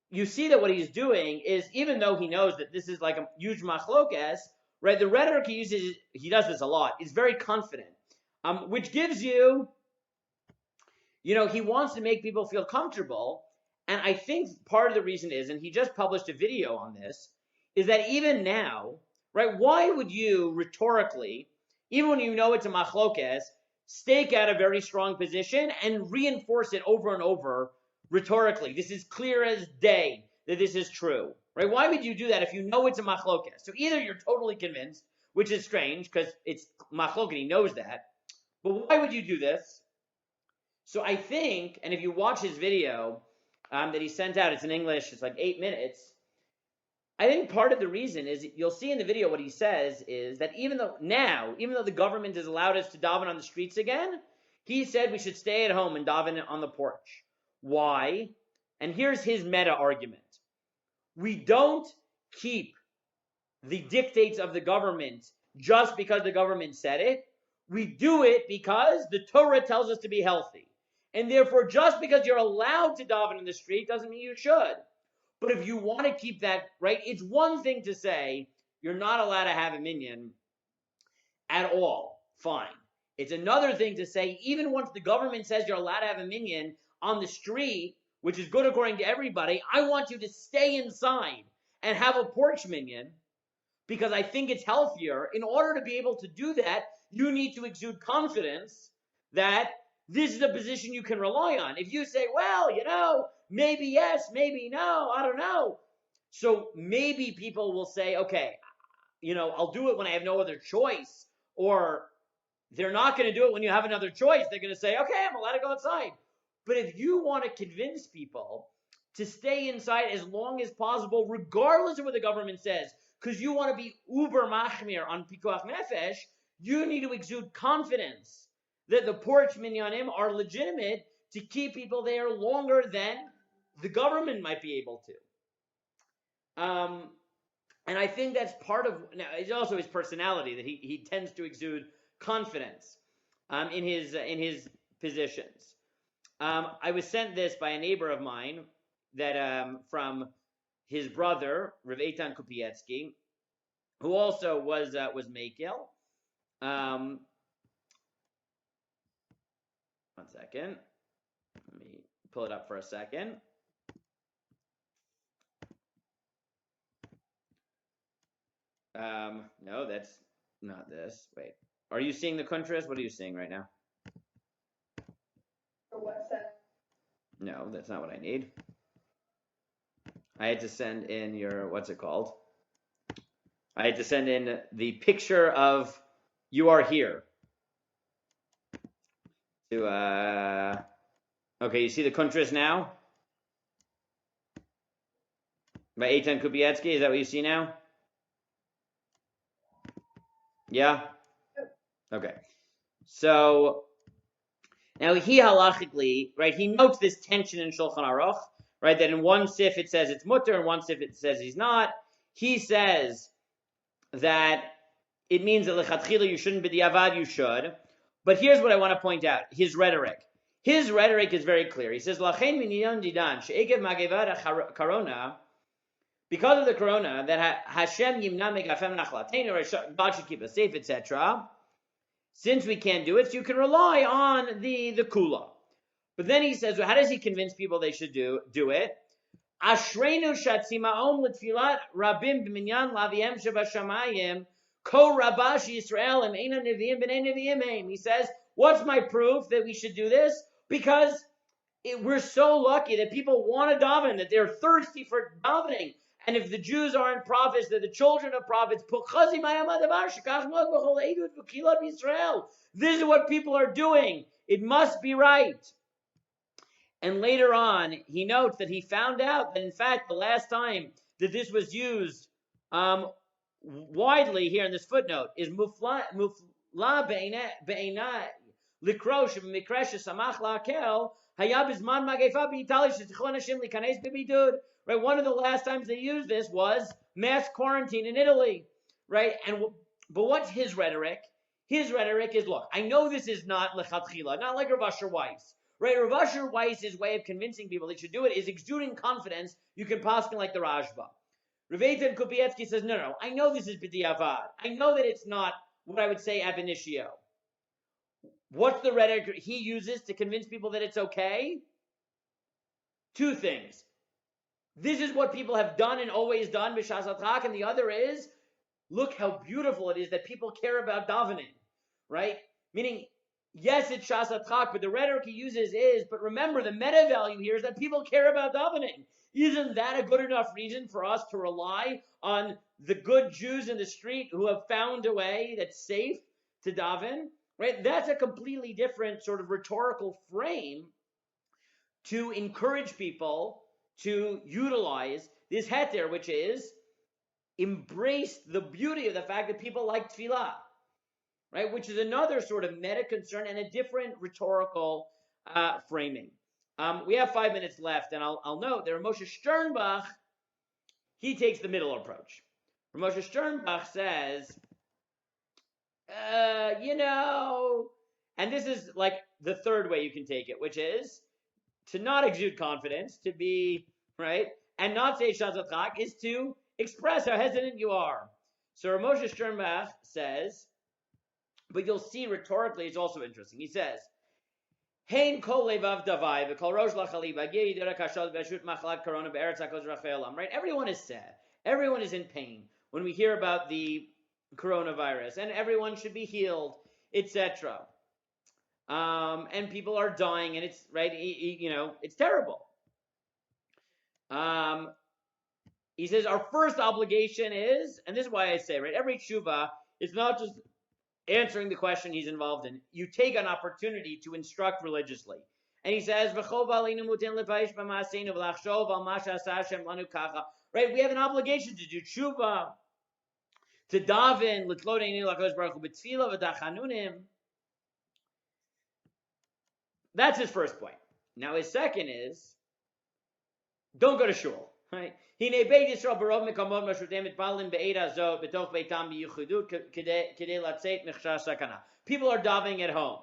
You see that what he's doing is, even though he knows that this is like a huge machlokes, right, the rhetoric he uses, he does this a lot, is very confident, which gives you, he wants to make people feel comfortable. And I think part of the reason is, and he just published a video on this, is that even now, right, why would you rhetorically, even when you know it's a machlokes, stake out a very strong position and reinforce it over and over rhetorically? This is clear as day that this is true, right? Why would you do that if you know it's a machlokes? So either you're totally convinced, which is strange because it's machlokes, he knows that, but why would you do this? So I think, and if you watch his video that he sent out, it's in English, it's like 8 minutes. I think part of the reason is, you'll see in the video what he says is that even though the government has allowed us to daven on the streets again, he said we should stay at home and daven on the porch. Why? And here's his meta argument. We don't keep the dictates of the government just because the government said it. We do it because the Torah tells us to be healthy. And therefore, just because you're allowed to daven in the street doesn't mean you should. But if you want to keep that, right, it's one thing to say you're not allowed to have a minyan at all. Fine. It's another thing to say, even once the government says you're allowed to have a minyan on the street, which is good according to everybody, I want you to stay inside and have a porch minyan because I think it's healthier. In order to be able to do that, you need to exude confidence that this is a position you can rely on. If you say, well, maybe yes, maybe no, I don't know. So maybe people will say, okay, I'll do it when I have no other choice. Or they're not going to do it when you have another choice. They're going to say, okay, I'm allowed to go outside. But if you want to convince people to stay inside as long as possible, regardless of what the government says, because you want to be uber machmir on pikuach nefesh, you need to exude confidence that the porch minyanim are legitimate to keep people there longer than the government might be able to. And I think that's part of, now it's also his personality that he tends to exude confidence in his positions. I was sent this by a neighbor of mine that from his brother Rav Eitan Kupietsky, who also was Mekel. One second. Let me pull it up for a second. No, that's not this. Wait. Are you seeing the contrast? What are you seeing right now? For what set? No, that's not what I need. I had to send in your, what's it called? I had to send in the picture of you are here. To okay, you see the contrast now? By Eitan Kupietsky, is that what you see now? Yeah? Okay. So now he halachically, right, he notes this tension in Shulchan Aruch, right, that in one sif it says it's mutter, in one sif it says he's not. He says that it means that lechatchila you shouldn't be diavad, you should. But here's what I want to point out, his rhetoric. His rhetoric is very clear. He says, Lachein minyan didan, she'ekev magevad corona, because of the corona, that Hashem yimna megafem nachlateinu, or God should keep us safe, etc. Since we can't do it, so you can rely on the kula. But then he says, well, how does he convince people they should do it? Ashreinu shatzimaom l'tfilat rabim b'minyan laviem shebashamayim ko rabash Yisrael im eina neviim b'nei neviim eim. He says, what's my proof that we should do this? Because we're so lucky that people want to daven, that they're thirsty for davening. And if the Jews aren't prophets, they're the children of prophets. This is what people are doing. It must be right. And later on, he notes that he found out that, in fact, the last time that this was used widely here in this footnote is mufla be'enai likrosh mikresh samach la'kel hayab bizman magefa b'itali shetichon Hashem likanes b'bidud. Right, one of the last times they used this was mass quarantine in Italy, right? But what's his rhetoric? His rhetoric is, look, I know this is not lechatchila, not like Rav Asher Weiss, right? Rav Asher Weiss's way of convincing people they should do it is exuding confidence. You can paskin like the Rashba. Rav Eitan Kupietsky says, no, I know this is b'diavad. I know that it's not what I would say ab initio. What's the rhetoric he uses to convince people that it's okay? Two things. This is what people have done and always done, b'shas hatrak, and the other is, look how beautiful it is that people care about davening, right? Meaning, yes, it's shas hatrak, but the rhetoric he uses is, but remember, the meta value here is that people care about davening. Isn't that a good enough reason for us to rely on the good Jews in the street who have found a way that's safe to daven? right? That's a completely different sort of rhetorical frame to encourage people to utilize this heter, which is embrace the beauty of the fact that people like tefillah, right? Which is another sort of meta concern and a different rhetorical framing. We have 5 minutes left, and I'll note that Moshe Sternbach, he takes the middle approach. Moshe Sternbach says, and this is like the third way you can take it, which is to not exude confidence, to be, right, and not say Shazat is to express how hesitant you are. So Moshe Sternbach says, but you'll see rhetorically it's also interesting. He says, Hein kol levav davai v'kol rosh lachali b'gei yidera kashal b'shut machlak korona be'eretz hakodesh rachei olam. Right? Everyone is sad. Everyone is in pain when we hear about the coronavirus, and everyone should be healed, etc. And people are dying, and it's right. It's terrible. He says our first obligation is, and this is why I say, right, every tshuva is not just answering the question he's involved in. You take an opportunity to instruct religiously. And he says, right, we have an obligation to do tshuva, to daven, that's his first point. Now his second is, don't go to shul. Right? People are davening at home.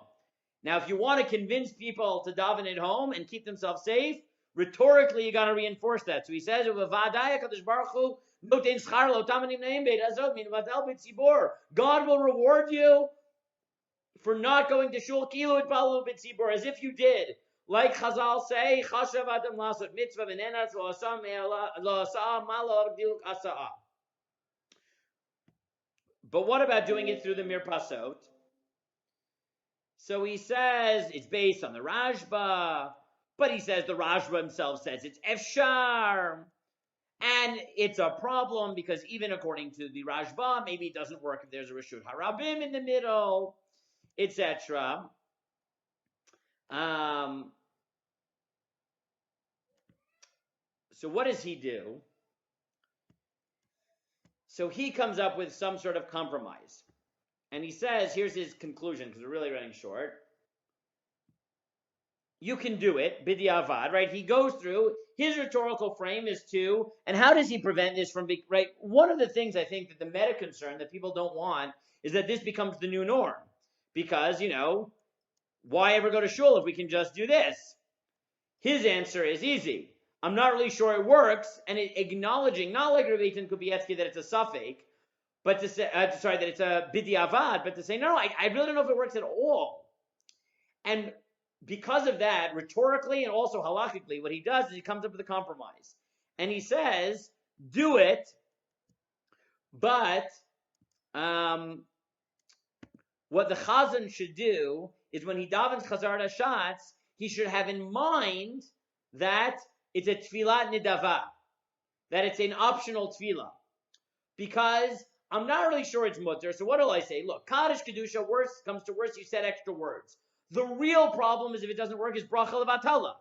Now, if you want to convince people to daven at home and keep themselves safe, rhetorically you got to reinforce that. So he says, God will reward you for not going to shul, as if you did. Like Chazal say, Chashav Adam Lasot Mitzvah V'Nenas Lo Asah Malo Abdiluk Asa'ah. But what about doing it through the Mirpasot? So he says it's based on the Rashba, but he says the Rashba himself says it's Efshar. And it's a problem because even according to the Rashba, maybe it doesn't work if there's a Rishut Harabim in the middle, etc. So what does he do? So he comes up with some sort of compromise. And he says, here's his conclusion, because we're really running short. You can do it, b'diavad, right? He goes through, his rhetorical frame is to, and how does he prevent this from being, right? One of the things I think that the meta concern that people don't want is that this becomes the new norm. Because, why ever go to shul if we can just do this? His answer is easy. I'm not really sure it works, and acknowledging, not like Rabbi Eitan Kubietsky that it's a suffix, but to say, that it's a b'diavad, but to say, no, I really don't know if it works at all. And because of that, rhetorically and also halachically, what he does is he comes up with a compromise. And he says, do it, but what the chazan should do is when he davens chazar hashatz, he should have in mind that it's a tefillah nidava, that it's an optional tefillah. Because I'm not really sure it's mutter, so what do I say? Look, Kaddish Kedusha, worst comes to worst, you said extra words. The real problem is if it doesn't work is bracha levatala.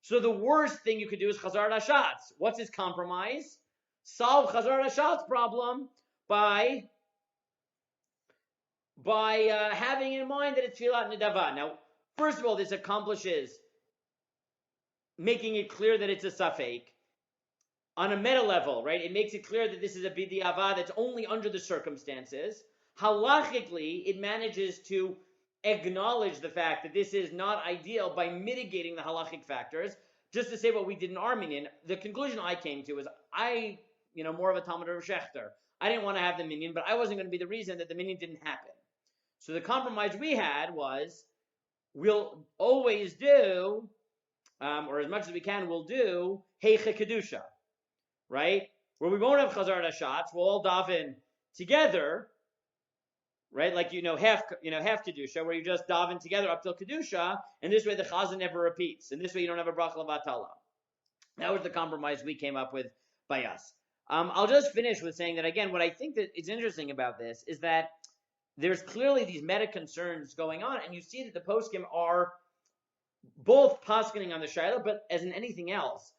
So the worst thing you could do is chazar hashatz. What's his compromise? Solve chazar hashatz problem by having in mind that it's tefillah nidava. Now, first of all, this accomplishes making it clear that it's a safek. On a meta level, right? It makes it clear that this is a b'diavad that's only under the circumstances. Halachically, it manages to acknowledge the fact that this is not ideal by mitigating the halachic factors. Just to say what we did in our minyan, the conclusion I came to is more of a Talmud of Schechter. I didn't want to have the minyan, but I wasn't going to be the reason that the minyan didn't happen. So the compromise we had was we'll always do, or as much as we can, we'll do heicha kedusha. Right? Where we won't have chazar hashatz, we'll all daven together, right? Like half kedusha, where you just daven together up till kedusha, and this way the chazan never repeats, and this way you don't have a bracha levatala. That was the compromise we came up with by us. I'll just finish with saying that again. What I think that is interesting about this is that there's clearly these meta concerns going on, and you see that the poskim are both poskening on the shaila, but as in anything else,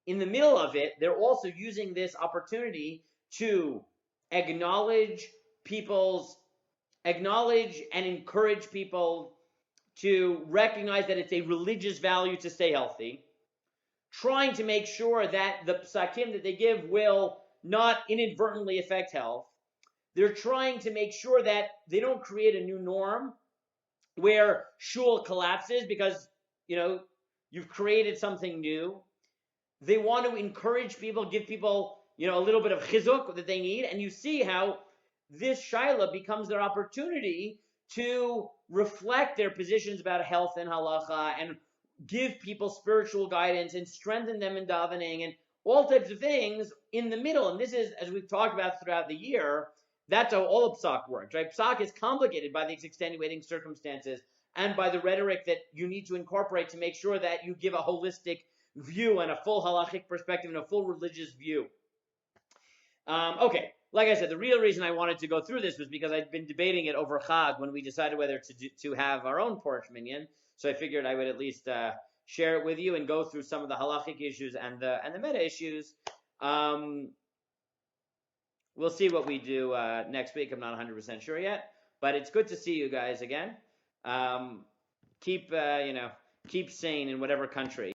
in the middle of it, they're also using this opportunity to acknowledge and encourage people to recognize that it's a religious value to stay healthy, trying to make sure that the psakim that they give will not inadvertently affect health. They're trying to make sure that they don't create a new norm where shul collapses because, you've created something new. They want to encourage people, give people, a little bit of chizuk that they need. And you see how this shaila becomes their opportunity to reflect their positions about health and halacha and give people spiritual guidance and strengthen them in davening and all types of things in the middle. And this is, as we've talked about throughout the year, that's how all of psak works, right? Psak is complicated by these extenuating circumstances and by the rhetoric that you need to incorporate to make sure that you give a holistic view and a full halachic perspective and a full religious view. Okay, like I said, the real reason I wanted to go through this was because I'd been debating it over Chag when we decided whether to have our own porch minyan. So I figured I would at least share it with you and go through some of the halachic issues and the meta issues. We'll see what we do next week. I'm not 100% sure yet, but it's good to see you guys again. Keep sane in whatever country.